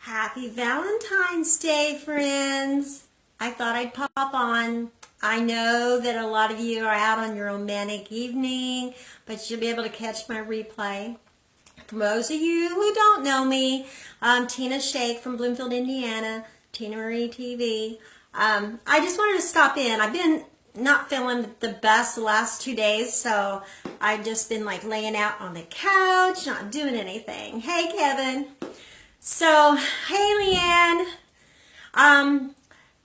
Happy Valentine's Day, friends. I thought I'd pop on. I know that a lot of you are out on your romantic evening, but you'll be able to catch my replay. For those of you who don't know me, I'm Tina Shake from Bloomfield, Indiana, Tina Marie TV. I just wanted to stop in. I've been not feeling the best the last 2 days, so I've just been like laying out on the couch, not doing anything. Hey, Kevin. So, hey, Leanne.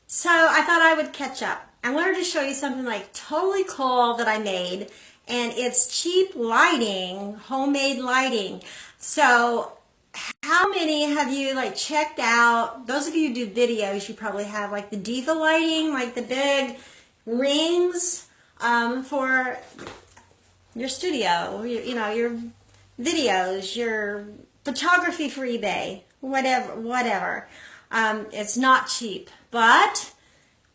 So I thought I would catch up. I wanted to show you something like totally cool that I made, and it's cheap lighting, homemade lighting. So how many have you like checked out? Those of you who do videos, you probably have like the Diva lighting, like the big rings for your studio, your videos, your photography for eBay, whatever. It's not cheap, but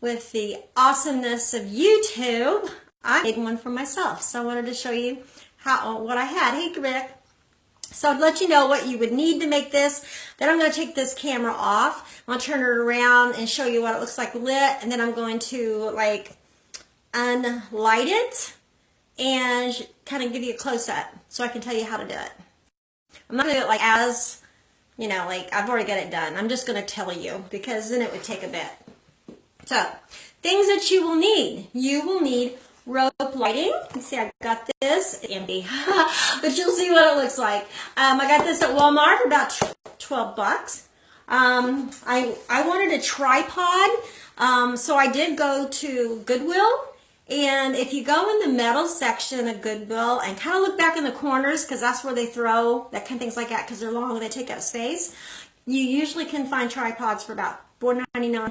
with the awesomeness of YouTube, I made one for myself. So I wanted to show you what I had. Hey, Rick. So I'd let you know what you would need to make this. Then I'm going to take this camera off. I'll turn it around and show you what it looks like lit. And then I'm going to like unlight it and kind of give you a close-up so I can tell you how to do it. I'm not going to do it like like I've already got it done. I'm just going to tell you because then it would take a bit. So, things that you will need. You will need rope lighting. You see, I got this. It's empty, but you'll see what it looks like. I got this at Walmart for about 12 bucks. I wanted a tripod, so I did go to Goodwill. And if you go in the metal section of Goodwill and kind of look back in the corners, because that's where they throw that kind of things like that, because they're long, they take up space, you usually can find tripods for about $4.99,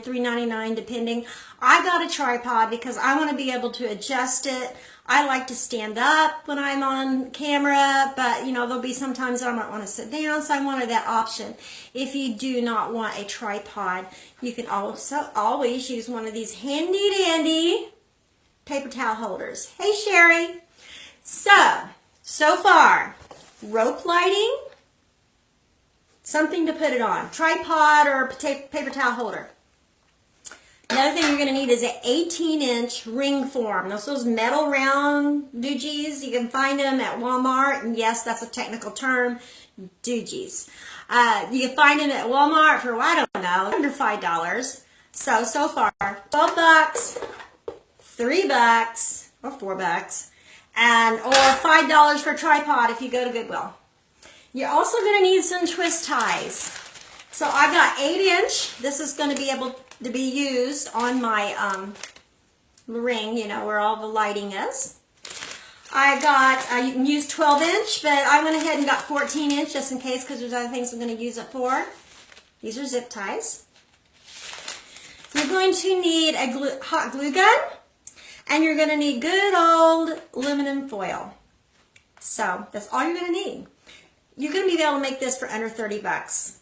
$3.99 depending. I got a tripod because I want to be able to adjust it. I like to stand up when I'm on camera, but there'll be sometimes that I might want to sit down, so I wanted that option. If you do not want a tripod, you can also always use one of these handy dandy paper towel holders. Hey, Sherry. So far, rope lighting, something to put it on, tripod or paper towel holder. Another thing you're going to need is an 18-inch ring form. Those metal round doogies, you can find them at Walmart, and yes, that's a technical term, doogies. You can find them at Walmart for, I don't know, under $5. So far, 12 bucks, 3 bucks, or 4 bucks, or $5 for a tripod if you go to Goodwill. You're also going to need some twist ties. So I've got 8-inch. This is going to be able to be used on my ring, where all the lighting is. You can use 12-inch, but I went ahead and got 14-inch just in case because there's other things I'm going to use it for. These are zip ties. You're going to need a hot glue gun, and you're going to need good old aluminum foil. So that's all you're going to need. You're going to be able to make this for under 30 bucks.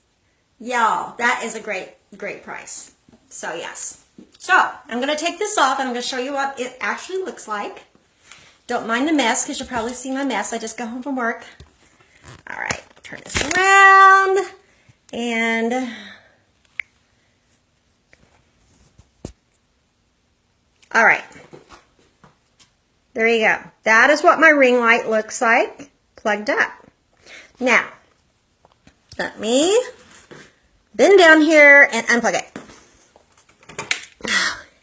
Y'all, that is a great price. So yes. So I'm going to take this off and I'm going to show you what it actually looks like. Don't mind the mess because you'll probably see my mess. I just got home from work. All right, turn this around and all right. There you go. That is what my ring light looks like plugged up. Now, let me bend down here and unplug it.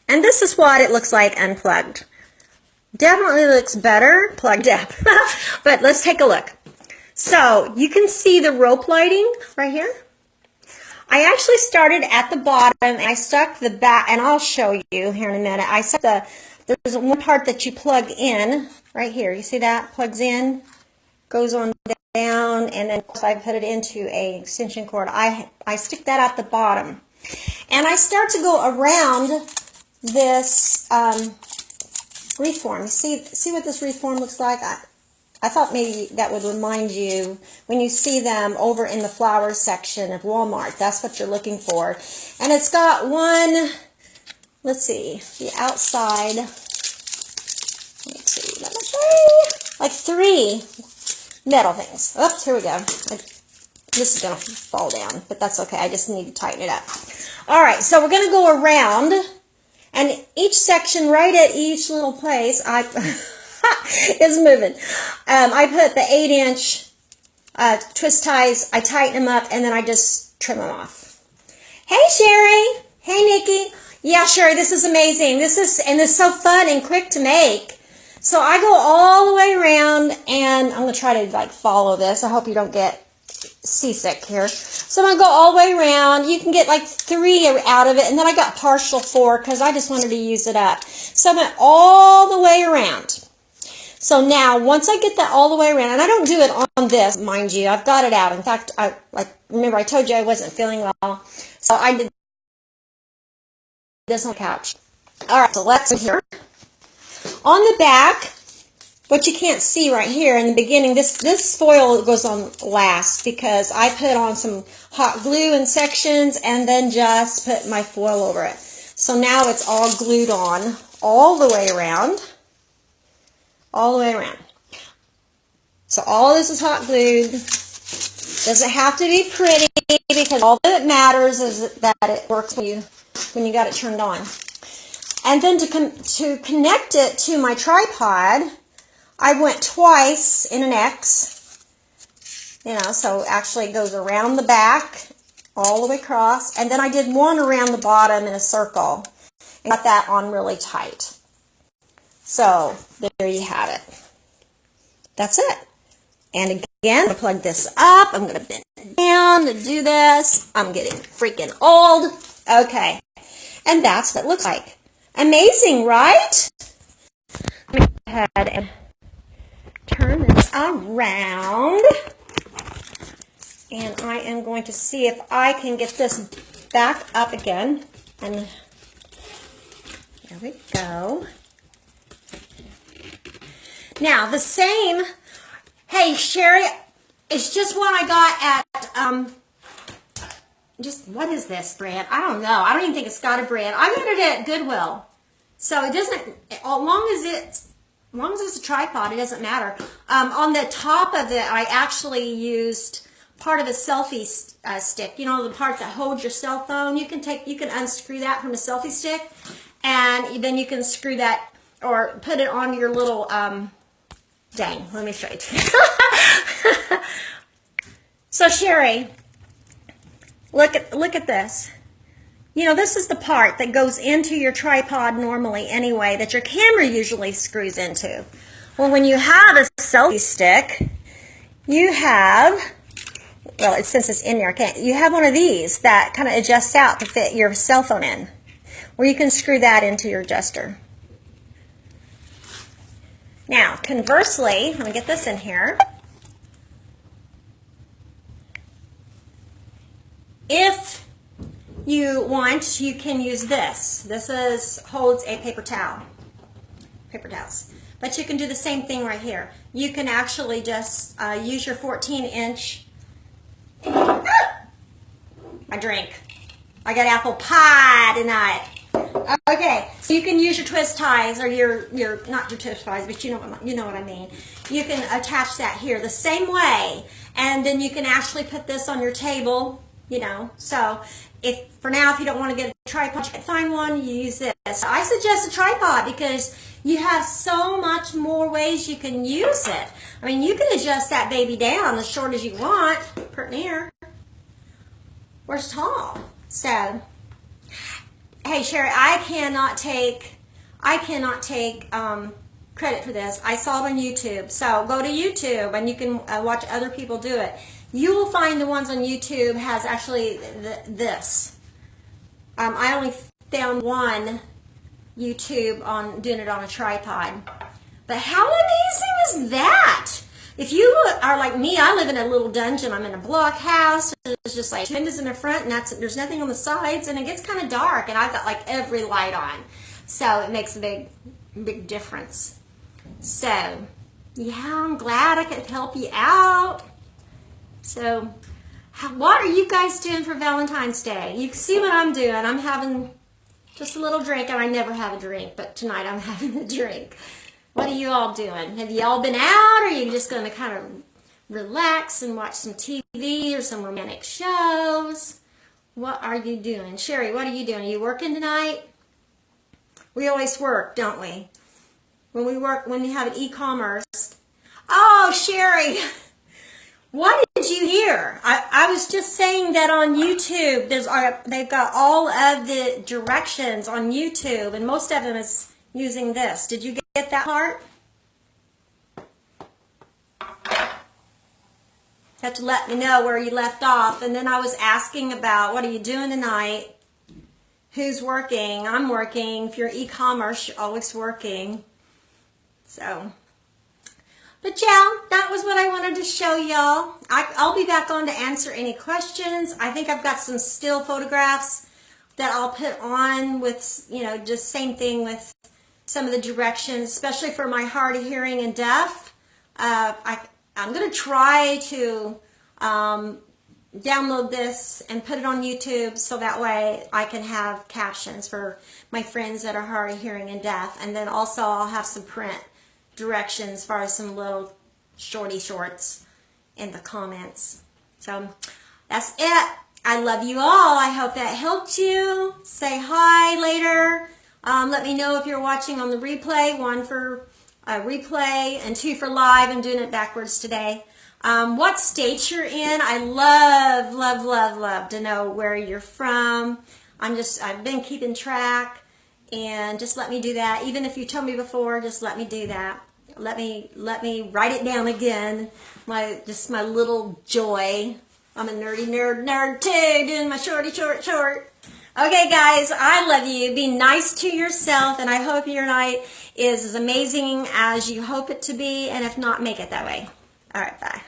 And this is what it looks like unplugged. Definitely looks better plugged up. But let's take a look. So, you can see the rope lighting right here. I actually started at the bottom and I stuck the back, and I'll show you here in a minute. I stuck there's one part that you plug in right here. You see that? Plugs in, goes on down, and then I put it into an extension cord. I stick that at the bottom. And I start to go around this reform. See what this reform looks like? I thought maybe that would remind you when you see them over in the flowers section of Walmart. That's what you're looking for. And it's got one, let's see, the outside, let's see, like 3 metal things. Oops, here we go. This is going to fall down, but that's okay. I just need to tighten it up. All right, so we're going to go around, and each section, right at each little place, is moving. I put the 8-inch twist ties, I tighten them up, and then I just trim them off. Hey, Sherry. Hey, Nikki. Yeah, Sherry, this is amazing. This is so fun and quick to make. So I go all the way around, and I'm going to try to like follow this. I hope you don't get seasick here. So I'm going to go all the way around. You can get like 3 out of it, and then I got partial 4 because I just wanted to use it up. So I went all the way around. So now, once I get that all the way around, and I don't do it on this, mind you, I've got it out. In fact, remember I told you I wasn't feeling well, so I did this on the couch. All right, so let's go here. On the back, what you can't see right here in the beginning, this foil goes on last because I put on some hot glue in sections and then just put my foil over it. So now it's all glued on all the way around. All the way around. So all this is hot glued. Doesn't have to be pretty because all that matters is that it works when you got it turned on. And then to connect it to my tripod, I went twice in an X. So actually it goes around the back all the way across, and then I did one around the bottom in a circle and got that on really tight. So, there you have it. That's it. And again, I'm going to plug this up. I'm going to bend down to do this. I'm getting freaking old. Okay. And that's what it looks like. Amazing, right? Let me go ahead and turn this around. And I am going to see if I can get this back up again. And there we go. Now, the same, hey, Sherry, it's just what I got at, what is this brand? I don't know. I don't even think it's got a brand. I got it at Goodwill. So it doesn't, as long as it's a tripod, it doesn't matter. On the top of it, I actually used part of a selfie stick. You know, the part that holds your cell phone. You can unscrew that from a selfie stick, and then you can screw that or put it on your little, dang, let me show you. So Sherry, look at this. This is the part that goes into your tripod normally anyway, that your camera usually screws into. Well, when you have a selfie stick, you have, since it's in there, you have one of these that kind of adjusts out to fit your cell phone in, where you can screw that into your adjuster. Now, conversely, let me get this in here. If you want, you can use this. This holds a paper towels. But you can do the same thing right here. You can actually just use your 14-inch. My drink. I got apple pie tonight. Okay, so you can use your twist ties, or your not your twist ties, but you know what I mean. You can attach that here the same way, and then you can actually put this on your table. So if you don't want to get a tripod, you can find one. You use this. I suggest a tripod because you have so much more ways you can use it. I mean, you can adjust that baby down as short as you want, per near, or as tall. So. Hey Sherry, I cannot take credit for this. I saw it on YouTube. So go to YouTube and you can watch other people do it. You will find the ones on YouTube has actually this. I only found one YouTube on doing it on a tripod. But how amazing is that? If you are like me, I live in a little dungeon. I'm in a block house. It's just like 2 windows in the front, and there's nothing on the sides, and it gets kind of dark, and I've got like every light on. So it makes a big difference. So, yeah, I'm glad I could help you out. So, what are you guys doing for Valentine's Day? You can see what I'm doing. I'm having just a little drink, and I never have a drink, but tonight I'm having a drink. What are you all doing? Have you all been out, or are you just going to kind of relax and watch some TV or some romantic shows. What are you doing? Sherry, what are you doing? Are you working tonight? We always work, don't we? When we work, when we have an e-commerce. Oh, Sherry, what did you hear? I was just saying that on YouTube, they've got all of the directions on YouTube, and most of them is using this. Did you get that part? You have to let me know where you left off. And then I was asking about, what are you doing tonight? Who's working? I'm working. If you're e-commerce, you're always working. So, but yeah, that was what I wanted to show y'all. I'll be back on to answer any questions. I think I've got some still photographs that I'll put on with, you know, just same thing with some of the directions, especially for my hard of hearing and deaf. I'm going to try to download this and put it on YouTube so that way I can have captions for my friends that are hard of hearing and deaf. And then also I'll have some print directions as far as some little shorts in the comments. So that's it. I love you all. I hope that helped you. Say hi later. Let me know if you're watching on the replay. 1 for replay and 2 for live. I'm doing it backwards today. What state you're in. I love to know where you're from. I've been keeping track, and just let me do that. Even if you told me before, just let me do that. Let me write it down again. My little joy. I'm a nerdy nerd too, doing my short. Okay, guys, I love you. Be nice to yourself, and I hope your night is as amazing as you hope it to be, and if not, make it that way. All right, bye.